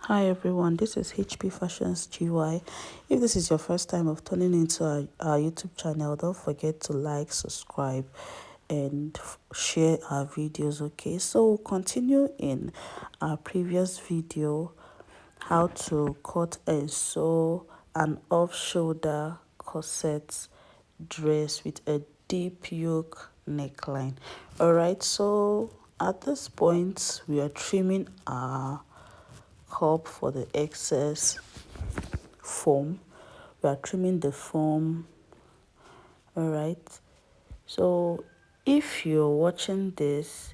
Hi everyone, this is HP Fashions GY. If this is your first time of tuning into our YouTube channel, don't forget to like, subscribe, and share our videos. Okay, so we'll continue in our previous video how to cut and sew an off-shoulder corset dress with a deep yoke neckline. All right, so at this point we are trimming our cup for the excess foam. We are trimming the foam. All right, so if you're watching this,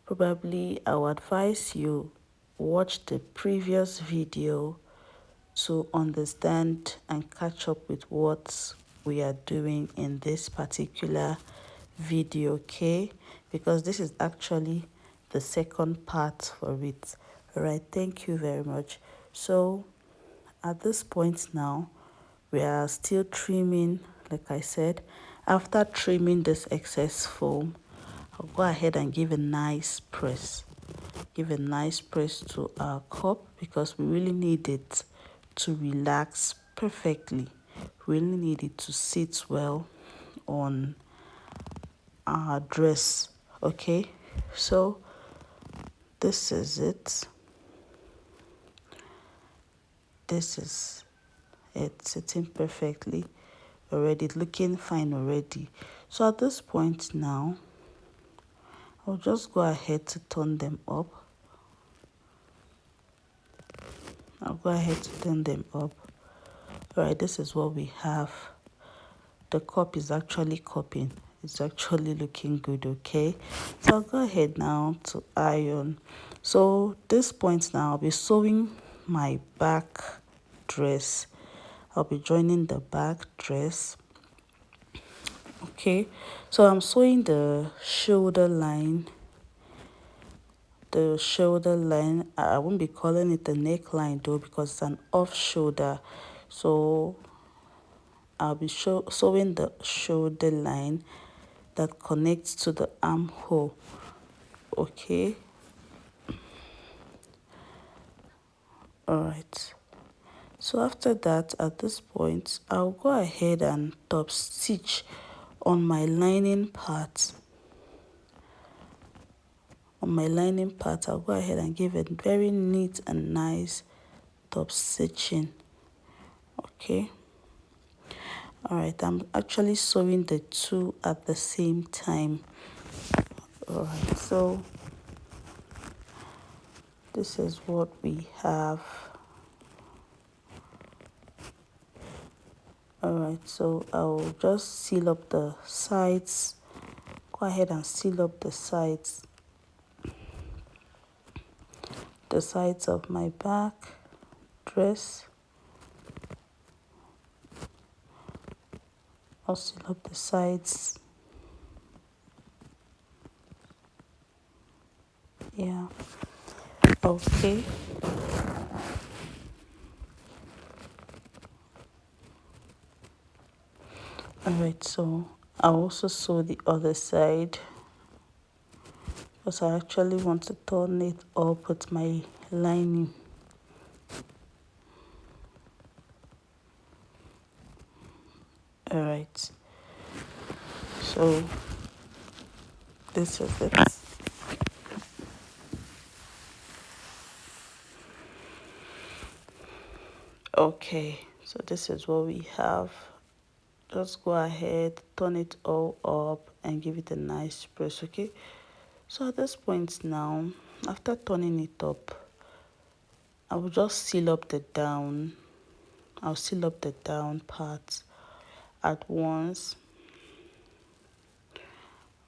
probably I would advise you watch the previous video to understand and catch up with what we are doing in this particular video, okay? Because this is actually the second part for it. All right, thank you very much. So at this point now, we are still trimming. Like I said, after trimming this excess foam, I'll go ahead and give a nice press to our cup because we really need it to relax perfectly. We really need it to sit well on our dress. Okay, so this is it. This is it sitting perfectly already, looking fine already. So at this point now, I'll just go ahead to turn them up. All right, this is what we have. The cup is actually cupping. It's actually looking good, okay? So I'll go ahead now to iron. So this point now, I'll be sewing my back dress. I'll be joining the back dress. Okay, so I'm sewing the shoulder line. I won't be calling it the neckline though because it's an off shoulder. So I'll be sewing the shoulder line that connects to the armhole. Okay, all right. So after that, at this point, I'll go ahead and top stitch on my lining part. I'll go ahead and give it very neat and nice top stitching. Okay, all right, I'm actually sewing the two at the same time. All right, so this is what we have. All right, so I'll just seal up the sides. Go ahead and seal up the sides of my back dress. I'll seal up the sides. Yeah, okay. All right, so I'll also sew the other side because I actually want to turn it up with my lining. All right, so this is it. Okay, so this is what we have. Just go ahead, turn it all up and give it a nice press. Okay, so at this point now, after turning it up, I will just seal up the down. I'll seal up the down part at once.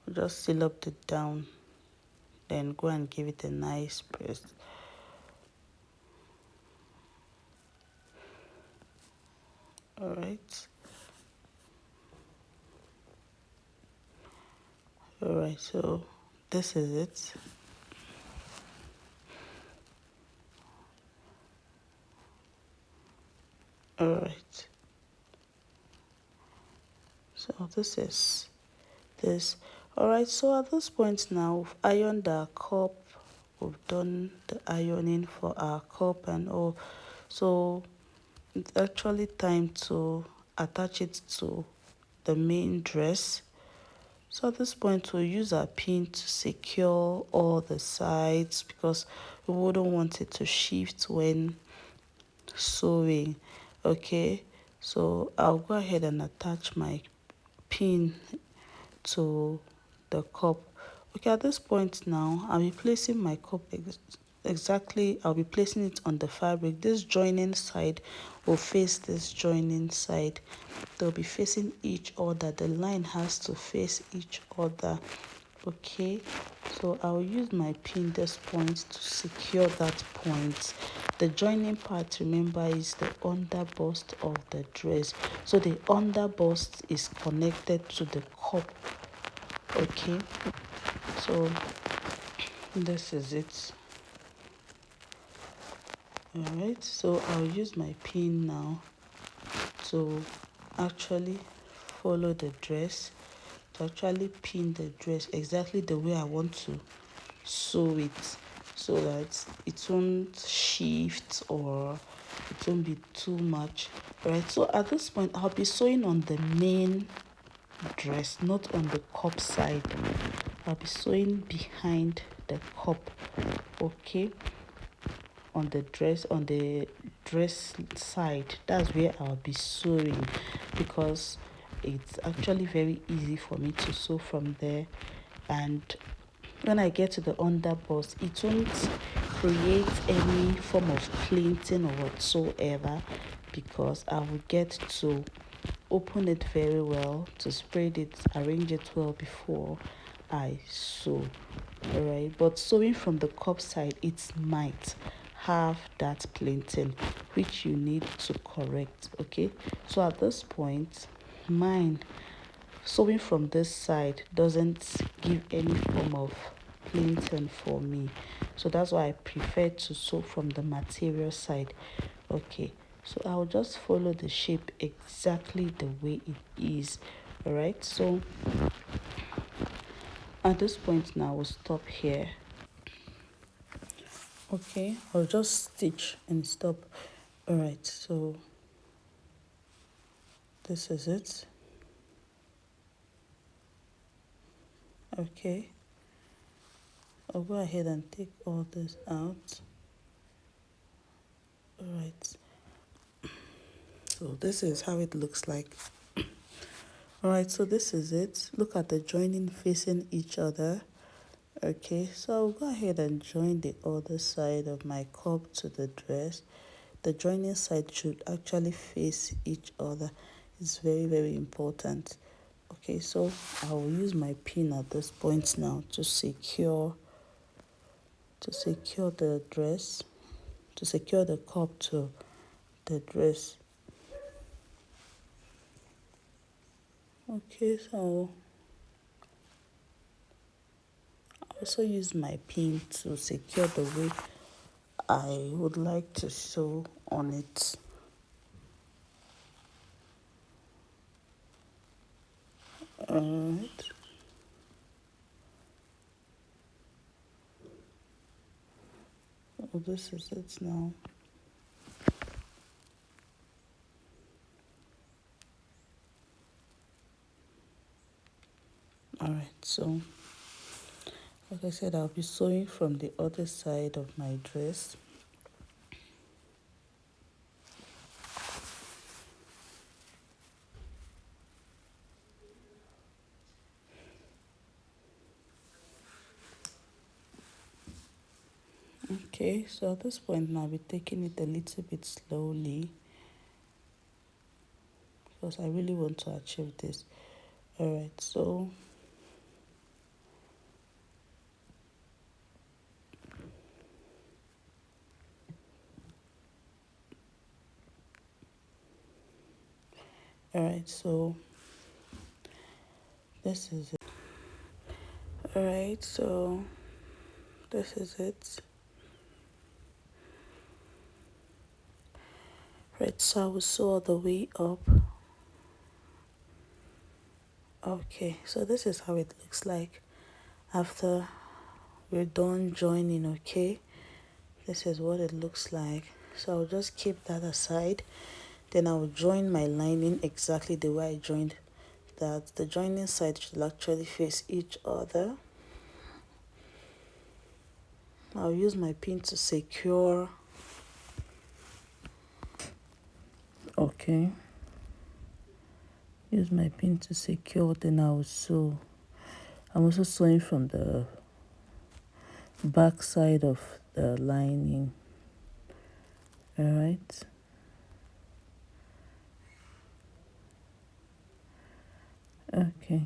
I'll just seal up the down, then go and give it a nice press. All right. All right, so this is it. All right, so this is this. All right, so at this point now, we've ironed our cup we've done the ironing for our cup and all. So it's actually time to attach it to the main dress. So at this point we'll use our pin to secure all the sides because we wouldn't want it to shift when sewing. Okay, so I'll go ahead and attach my pin to the cup. Okay, at this point now I'll be placing my cup exactly. I'll be placing it on the fabric. This joining side will face this joining side. They'll be facing each other. The line has to face each other. Okay, so I'll use my pin this point to secure that point. The joining part, remember, is the under bust of the dress. So the under bust is connected to the cup. Okay, so this is it. Alright, so I'll use my pin now to actually follow the dress, to actually pin the dress exactly the way I want to sew it, so that it won't shift or it won't be too much. Right, so at this point I'll be sewing on the main dress, not on the cup side. I'll be sewing behind the cup. Okay, on the dress side, that's where I'll be sewing, because it's actually very easy for me to sew from there. And when I get to the under bust, it won't create any form of pleating or whatsoever, because I will get to open it very well, to spread it, arrange it well before I sew. Alright, but sewing from the cup side, it might have that pleating which you need to correct. Okay, so at this point, mine sewing from this side doesn't give any form of pleating for me, so that's why I prefer to sew from the material side. Okay, so I'll just follow the shape exactly the way it is. All right, so at this point now we'll stop here. Okay, I'll just stitch and stop. All right, so this is it. Okay, I'll go ahead and take all this out. All right, so this is how it looks like. All right, so this is it. Look at the joining facing each other. Okay, so I'll go ahead and join the other side of my cup to the dress. The joining side should actually face each other. It's very important. Okay, so I will use my pin at this point now to secure the dress, to secure the cup to the dress. Okay, so I also use my pin to secure the way I would like to sew on it. Alright. So this is it now. Alright, so like I said, I'll be sewing from the other side of my dress. Okay, so at this point now I'll be taking it a little bit slowly, because I really want to achieve this. Alright, so alright, so this is it. Alright, so this is it. Right, so I will sew all the way up. Okay, so this is how it looks like after we're done joining. Okay, this is what it looks like. So I'll just keep that aside. Then I'll join my lining exactly the way I joined that. The joining side should actually face each other. I'll use my pin to secure. Okay, use my pin to secure, then I'll sew. I'm also sewing from the back side of the lining. All right. Okay.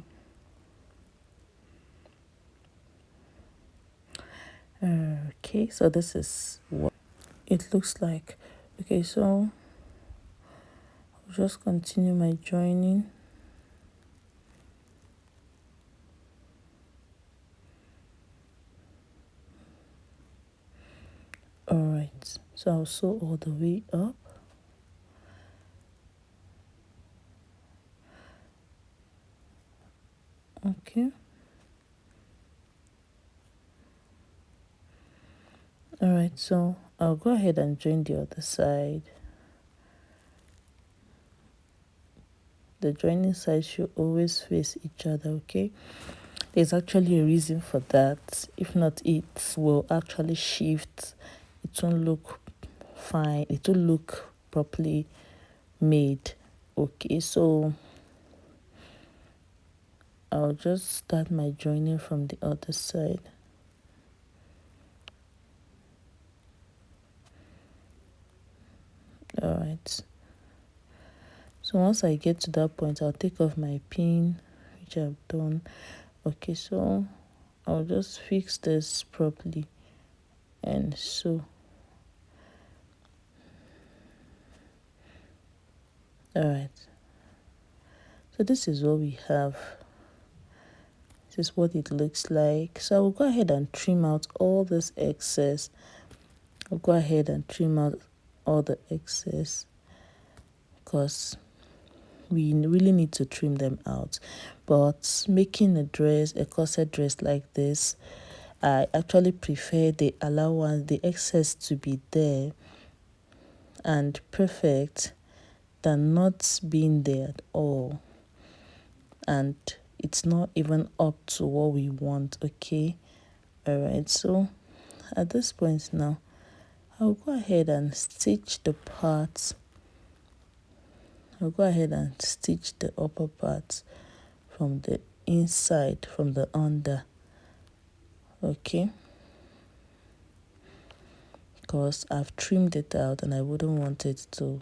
Okay, so this is what it looks like. Okay, so I'll just continue my joining. All right, so I'll sew all the way up. Okay. All right, so I'll go ahead and join the other side. The joining sides should always face each other. Okay, there's actually a reason for that. If not, it will actually shift. It won't look fine. It will look properly made. Okay, so I'll just start my joining from the other side. All right, so once I get to that point, I'll take off my pin, which I've done. Okay, so I'll just fix this properly and sew. All right, so this is what we have. This is what it looks like. So I will go ahead and trim out all this excess. I'll go ahead and trim out all the excess because we really need to trim them out. But making a dress, a corset dress like this, I actually prefer the allowance, the excess to be there and perfect than not being there at all. And it's not even up to what we want. Okay, all right, so at this point now, I'll go ahead and stitch the parts. I'll go ahead and stitch the upper part from the inside, from the under. Okay, because I've trimmed it out and I wouldn't want it to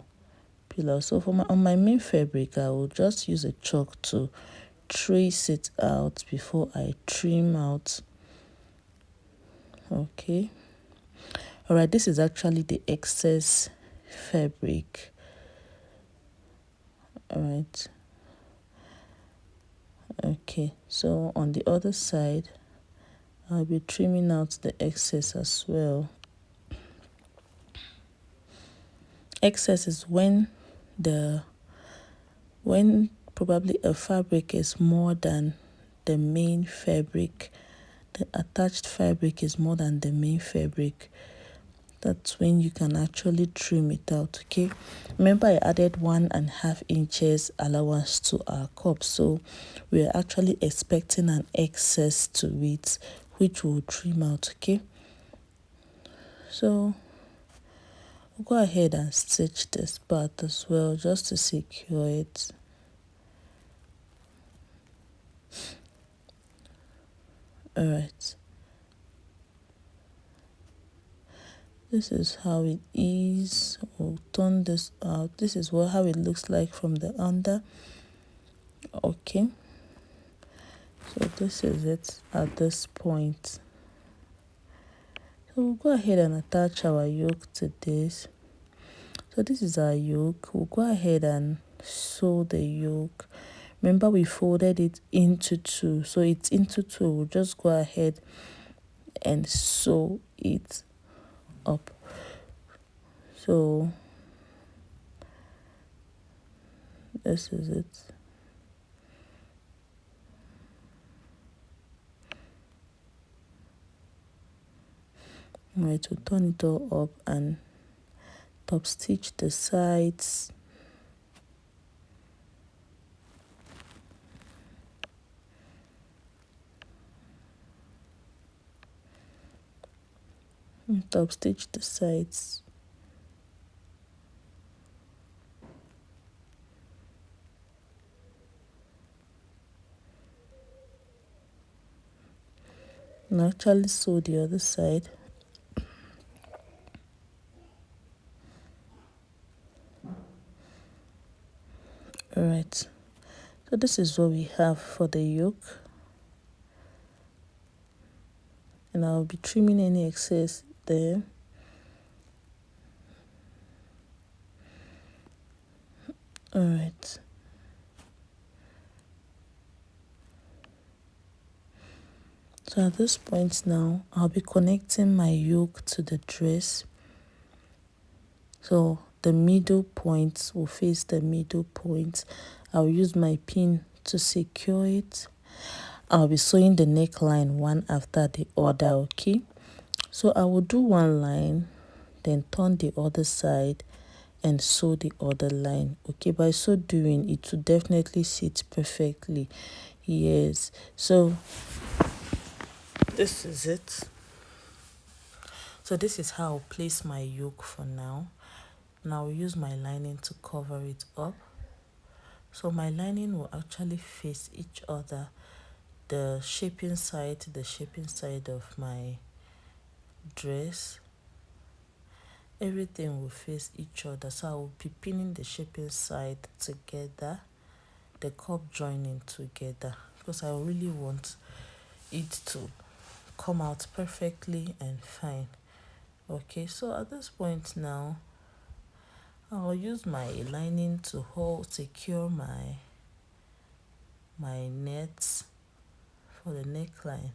peel out. So on my main fabric, I will just use a chalk to trace it out before I trim out. Okay, all right, this is actually the excess fabric. All right, okay, so on the other side I'll be trimming out the excess as well. Excess is when probably a fabric is more than the main fabric. The attached fabric is more than the main fabric. That's when you can actually trim it out. Okay, remember I added 1.5 inches allowance to our cup, so we're actually expecting an excess to it, which we'll trim out. Okay, so we'll go ahead and stitch this part as well just to secure it. All right, this is how it is. We'll turn this out. This is how it looks like from the under. Okay, so this is it at this point. So we'll go ahead and attach our yoke to this. So this is our yoke. We'll go ahead and sew the yoke. Remember we folded it into two, so it's into two. We'll just go ahead and sew it up. So this is it. Right, to turn it all up and top stitch the sides. And top stitch the sides. And actually sew the other side. Alright, so this is what we have for the yoke, and I'll be trimming any excess there. Alright, so at this point now I'll be connecting my yoke to the dress, so the middle point will face the middle point. I'll use my pin to secure it. I'll be sewing the neckline one after the other. Okay, so I will do one line, then turn the other side and sew the other line. Okay, by so doing it will definitely sit perfectly. Yes, so this is it. So this is how I'll place my yoke for now. Now I'll use my lining to cover it up. So my lining will actually face each other, the shaping side to the shaping side of my dress. Everything will face each other, so I will be pinning the shaping side together, the cup joining together, because I really want it to come out perfectly and fine. Okay, so at this point now I'll use my lining to secure my nets for the neckline.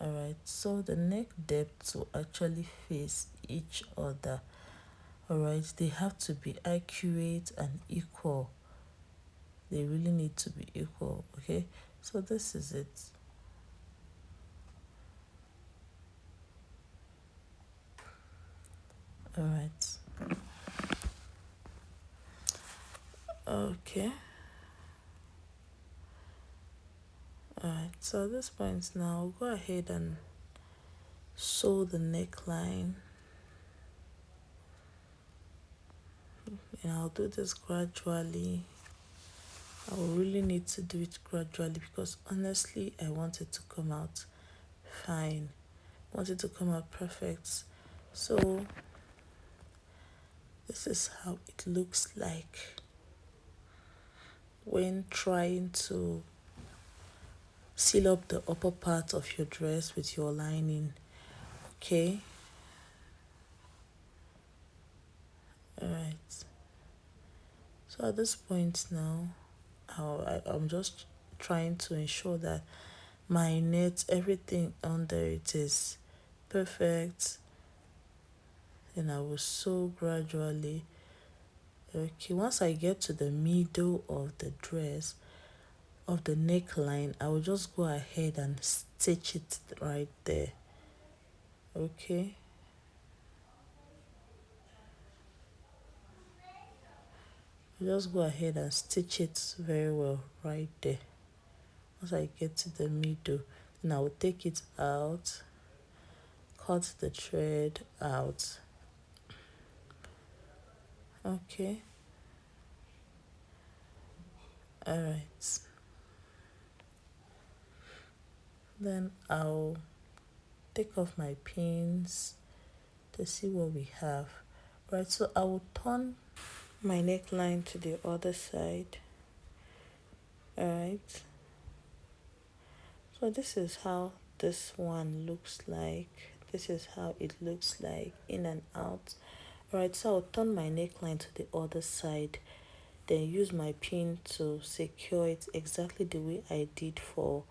Alright, so the neck depth will actually face each other. Alright, they have to be accurate and equal. They really need to be equal. Okay, so this is it. Alright, okay. Alright, so at this point now I'll go ahead and sew the neckline. And I'll do this gradually. I will really need to do it gradually because honestly I want it to come out fine. I want it to come out perfect. So this is how it looks like when trying to seal up the upper part of your dress with your lining. Okay, alright, so at this point now I'm just trying to ensure that my net, everything under it is perfect, and I will sew gradually. Okay, once I get to the middle of the dress, of the neckline, I will just go ahead and stitch it right there. Okay, just go ahead and stitch it very well right there. Once I get to the middle, then I will take it out, cut the thread out. Okay, alright, then I'll take off my pins to see what we have. Right, so I will turn my neckline to the other side. Alright, so this is how this one looks like. This is how it looks like in and out. Alright, so I'll turn my neckline to the other side, then use my pin to secure it exactly the way I did for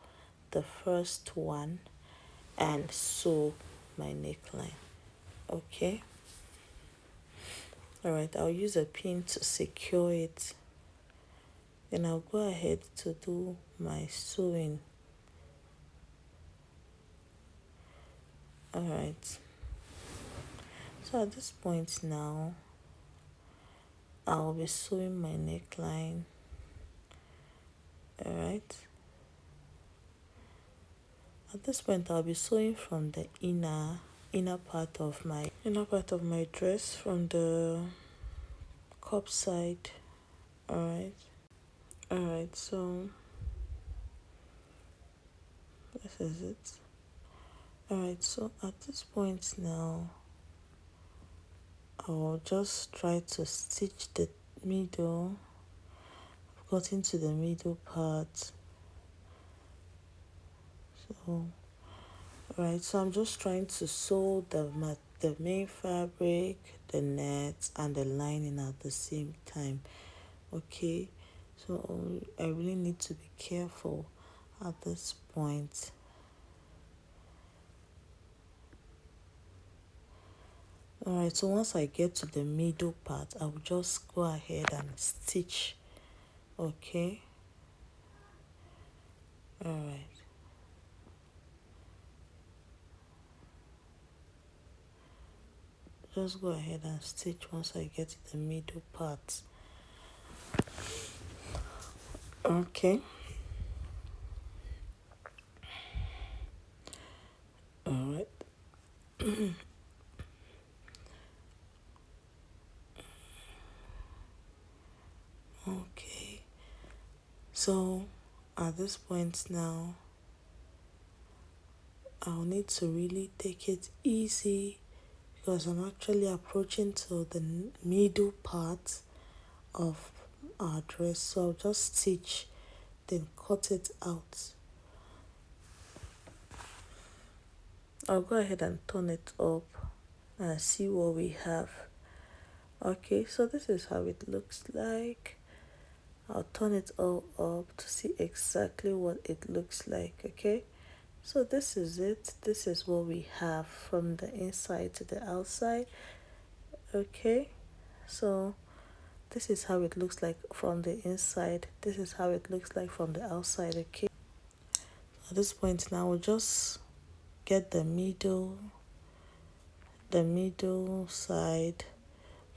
the first one, and sew my neckline. Okay, alright, I'll use a pin to secure it, then I'll go ahead to do my sewing. All right, so at this point now I'll be sewing my neckline. All right, at this point I'll be sewing from the inner part of my dress, from the cup side. All right, so this is it. All right, so at this point now I'll just try to stitch the middle. I've got into the middle part. So right, so I'm just trying to sew the main fabric, the net, and the lining at the same time. Okay, so I really need to be careful at this point. All right, so once I get to the middle part, I will just go ahead and stitch. Okay, all right. Just go ahead and stitch once I get to the middle part. Okay. All right. Okay. So at this point now, I'll need to really take it easy because I'm actually approaching to the middle part of our dress. So I'll just stitch, then cut it out. I'll go ahead and turn it up and see what we have. Okay, so this is how it looks like. I'll turn it all up to see exactly what it looks like. Okay, so this is it. This is what we have from the inside to the outside. Okay, so this is how it looks like from the inside. This is how it looks like from the outside. Okay, at this point now we'll just get the middle side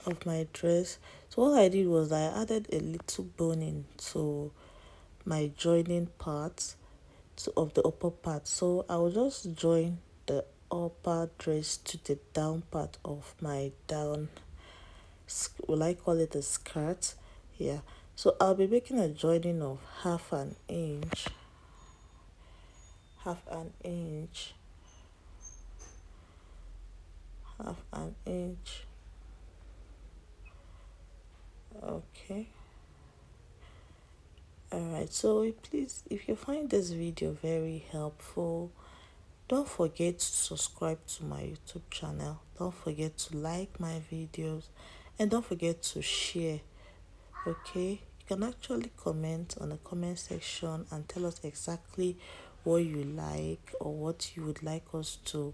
of my dress. So what I did was I added a little boning to my joining part of the upper part. So I will just join the upper dress to the down part of my down, will I call it a skirt? Yeah, so I'll be making a joining of half an inch half an inch. Okay, all right, so please, if you find this video very helpful, don't forget to subscribe to my YouTube channel. Don't forget to like my videos, and don't forget to share. Okay, you can actually comment on the comment section and tell us exactly what you like or what you would like us to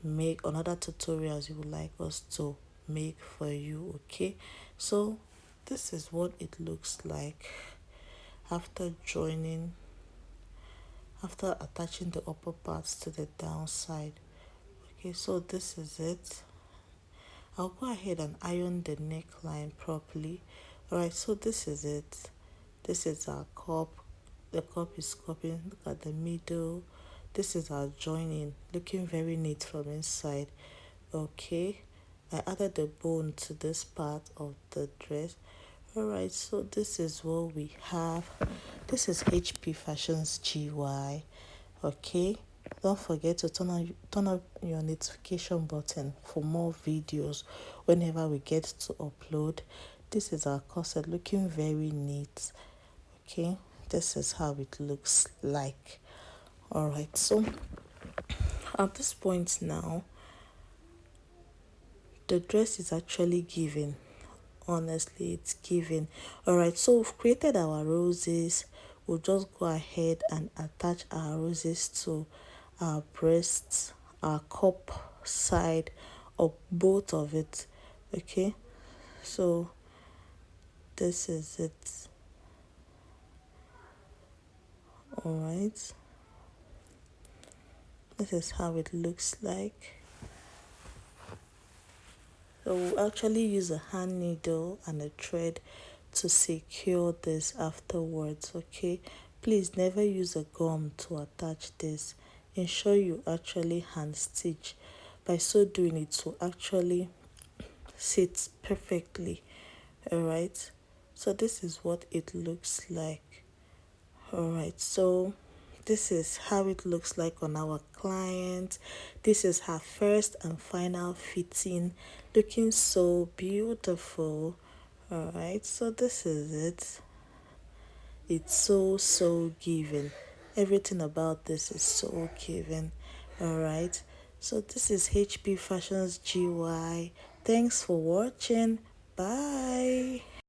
make, another tutorials you would like us to make for you. Okay, so this is what it looks like after attaching the upper parts to the downside. Okay, so this is it. I'll go ahead and iron the neckline properly. Alright, so this is it. This is our cup. The cup is cupping. Look at the middle. This is our joining, looking very neat from inside. Okay, I added the bone to this part of the dress. Alright, so this is what we have. This is HP Fashions GY. Okay, don't forget to turn on your notification button for more videos whenever we get to upload. This is our corset, looking very neat. Okay, this is how it looks like. All right, so at this point now, the dress is actually giving. Honestly, it's giving. All right, so we've created our roses. We'll just go ahead and attach our roses to our breasts, our cup side, or both of it. Okay, so this is it. All right, This is how it looks like. So we'll actually use a hand needle and a thread to secure this afterwards. Okay, please never use a gum to attach this. Ensure you actually hand stitch. By so doing, it will actually sit perfectly. All right, so this is what it looks like. All right, so this is how it looks like on our client. This is her first and final fitting, looking so beautiful. All right, so this is it. It's so giving. Everything about this is so giving. All right, so this is HP Fashions GY. Thanks for watching. Bye.